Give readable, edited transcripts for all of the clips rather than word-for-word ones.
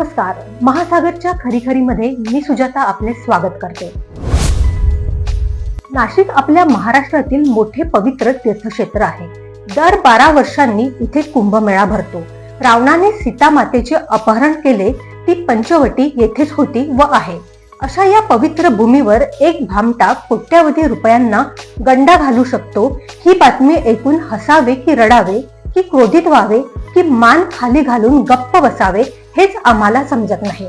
नमस्कार. महासागरच्या खरीखरीमध्ये मी सुजाता आपले स्वागत करते. नाशिक आपल्या महाराष्ट्रातील मोठे पवित्र तीर्थक्षेत्र आहे. दर 12 वर्षांनी इथे कुंभमेळा भरतो. रावणाने सीता मातेचे अपहरण केले ती पंचवटी येथेच होती व आहे. अशा या पवित्र भूमीवर एक भामटा कोट्यावधी रुपयांना गंडा घालू शकतो. ही बातमी ऐकून हसावे की रडावे की क्रोधित व्हावे की मान खाली घालून गप्प बसावे हेच आम्हाला समजत नाही.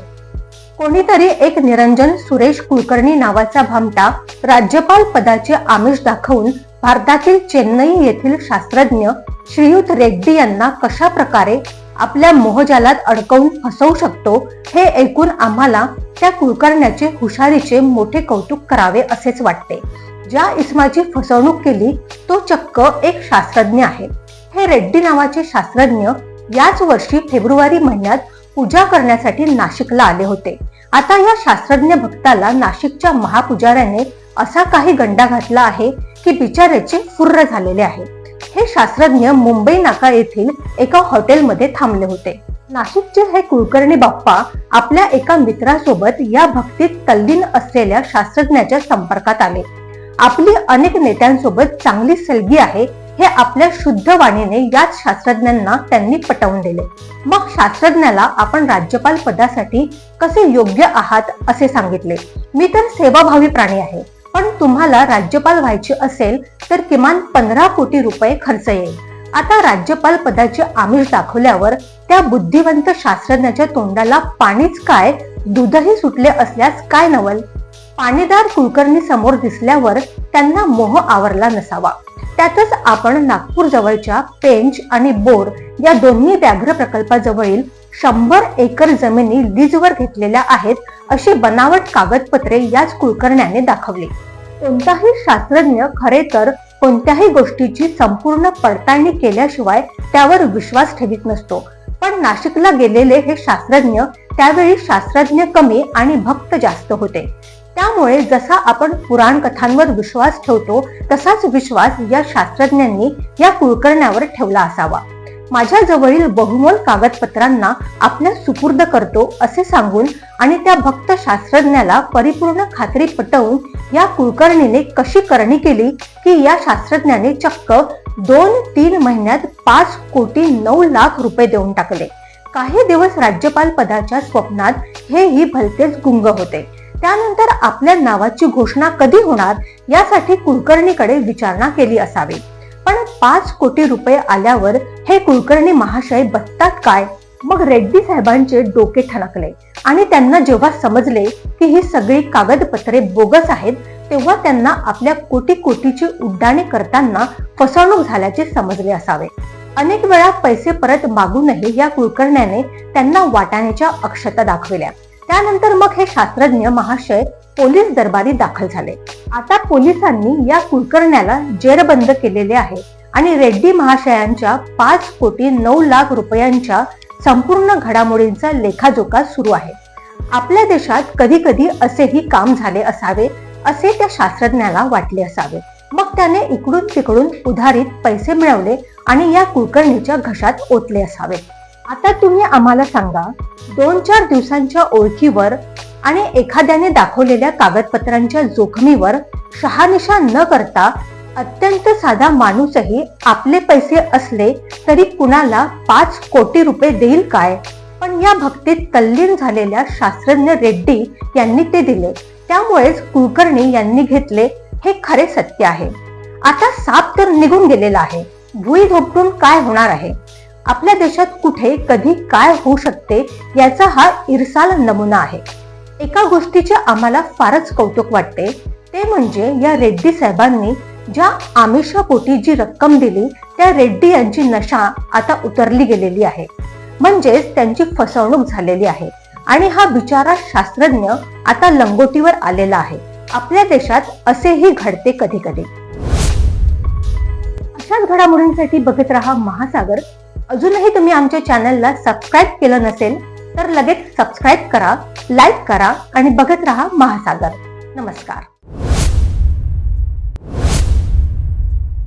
कोणीतरी एक निरंजन सुरेश कुलकर्णी नावाचा भामटा राज्यपाल पदाचे आमिष दाखवून भारतातील चेन्नई येथील शास्त्रज्ञ श्रीयुत रेड्डी यांना कशा प्रकारे आपल्या मोहजालात अडकवून फसवू शकतो हे ऐकून आम्हाला त्या कुलकर्ण्याचे हुशारीचे मोठे कौतुक करावे असेच वाटते. ज्या इस्माची फसवणूक केली तो चक्क एक शास्त्रज्ञ आहे. हे रेड्डी नावाचे शास्त्रज्ञ याच वर्षी फेब्रुवारी महिन्यात पूजा करण्यासाठी नाशिकला आले होते. आता या शास्त्रज्ञ भक्ताला नाशिकच्या महापुजाऱ्याने असा काही गंडा घातला आहे की बिचाऱ्याचे फुर्र झालेले आहे. हे शास्त्रज्ञ मुंबई नाका येथील एका हॉटेलमध्ये थांबले होते. नाशिकचे हे कुलकर्णी बाप्पा आपल्या एका मित्रासोबत या भक्तीत तल्लीन असलेल्या शास्त्रज्ञाच्या संपर्कात आले. आपली अनेक नेत्यांसोबत चांगली सलगी आहे हे आपल्या शुद्ध वाणीने याच शास्त्रज्ञांना त्यांनी पटवून दिले. मग शास्त्रज्ञाला आपण राज्यपाल पदासाठी कसे योग्य आहात असे सांगितले. मी तर सेवाभावी प्राणी आहे, पण तुम्हाला राज्यपाल व्हायचे असेल तर किमान 15 कोटी रुपये खर्च येईल. आता राज्यपाल पदाचे आमिष दाखवल्यावर त्या बुद्धिवंत शास्त्रज्ञाच्या तोंडाला पाणीच काय दूधही सुटले असल्यास काय नवल. पाणीदार कुलकर्णी समोर दिसल्यावर त्यांना मोह आवरला नसावा. त्यातच आपण नागपूर जवळच्या पेंच आणि बोर या दोन्ही व्याघ्र प्रकल्पाजवळील 100 एकर जमिनी लीजवर घेतलेल्या आहेत अशी बनावट कागदपत्रे याच कुलकर्ण्याने दाखवली. कोणताही शास्त्रज्ञ खरे तर कोणत्याही गोष्टीची संपूर्ण पडताळणी केल्याशिवाय त्यावर विश्वास ठेवीत नसतो. पण नाशिकला गेलेले हे शास्त्रज्ञ त्यावेळी शास्त्रज्ञ कमी आणि भक्त जास्त होते. त्यामुळे जसा आपण पुराण कथांवर विश्वास ठेवतो तसाच विश्वास या शास्त्रज्ञांनी या कुलकर्ण्यावर ठेवला असावा. माझ्या जवळील बहुमोल कागदपत्रांना आपल्या सुपूर्द करतो असे सांगून आणि त्या भक्त शास्त्रज्ञाला परिपूर्ण खात्री पटवून या कुलकर्णीने कशी करणी केली की या शास्त्रज्ञाने चक्क 2-3 महिन्यात 5 कोटी 9 लाख रुपये देऊन टाकले. काही दिवस राज्यपाल पदाच्या स्वप्नात हेही भलतेच गुंग होते. त्यानंतर आपल्या नावाची घोषणा कधी होणार यासाठी कुलकर्णीकडे विचारणा केली असावी. पण 5 कोटी रुपये आल्यावर हे कुलकर्णी महाशय बसतात काय. मग रेड्डी साहेबांचे डोके ठणकले आणि त्यांना जेव्हा समजले की ही सगळी कागदपत्रे बोगस आहेत तेव्हा त्यांना आपल्या कोटी कोटीची उड्डाणे करताना फसवणूक झाल्याचे समजले असावे. अनेक वेळा पैसे परत मागूनही या कुलकर्ण्याने त्यांना वाटाण्याच्या अक्षता दाखविल्या. त्यानंतर मग हे शास्त्रज्ञ महाशय पोलीस दरबारी दाखल झाले. आता पोलिसांनी या कुलकर्ण्याला जेरबंद केलेले आहे आणि रेड्डी महाशयांच्या 5 कोटी 9 लाख रुपयांच्या संपूर्ण घडामोडींचा लेखाजोखा सुरू आहे. आपल्या देशात कधी कधी असेही काम झाले असावे असे त्या शास्त्रज्ञाला वाटले असावे. मग त्याने इकडून तिकडून उधारीत पैसे मिळवले आणि या कुलकर्णीच्या घशात ओतले असावे. आता तुम्ही आम्हाला सांगा, 2-4 दिवसांच्या ओळखीवर आणि एखाद्याने दाखवलेल्या कागदपत्रांच्या जोखमीवर शहानिशा न करता अत्यंत साधा माणूसही आपले पैसे असले तरी कुणाला 5 कोटी रुपये देईल काय. पण या भक्तीत तल्लीन झालेल्या शास्त्रज्ञ रेड्डी यांनी ते दिले. त्यामुळेच कुलकर्णी यांनी घेतले हे खरे सत्य आहे. आता साप तर निघून गेलेला आहे, भुई धोपटून काय होणार आहे. आपल्या देशात कुठे कधी काय होऊ शकते याचा हा इरसाल नमुना आहे. एका गोष्टीचे आम्हाला फारच कौतुक वाटते ते म्हणजे या रेड्डी साहेबांनी ज्या आमिषापोटी जी रक्कम दिली त्या रेड्डी यांची नशा आता उतरली गेलेली आहे. म्हणजेच त्यांची फसवणूक झालेली आहे आणि हा बिचारा शास्त्रज्ञ आता लंगोटीवर आलेला आहे. आपल्या देशात असेही घडते कधी कधी. अशाच घडामोडींसाठी बघत रहा महासागर. अजूनही तुम्ही आमच्या चॅनलला सबस्क्राईब केलं नसेल तर लगेच सबस्क्राईब करा, लाईक करा आणि बघत रहा महासागर. नमस्कार.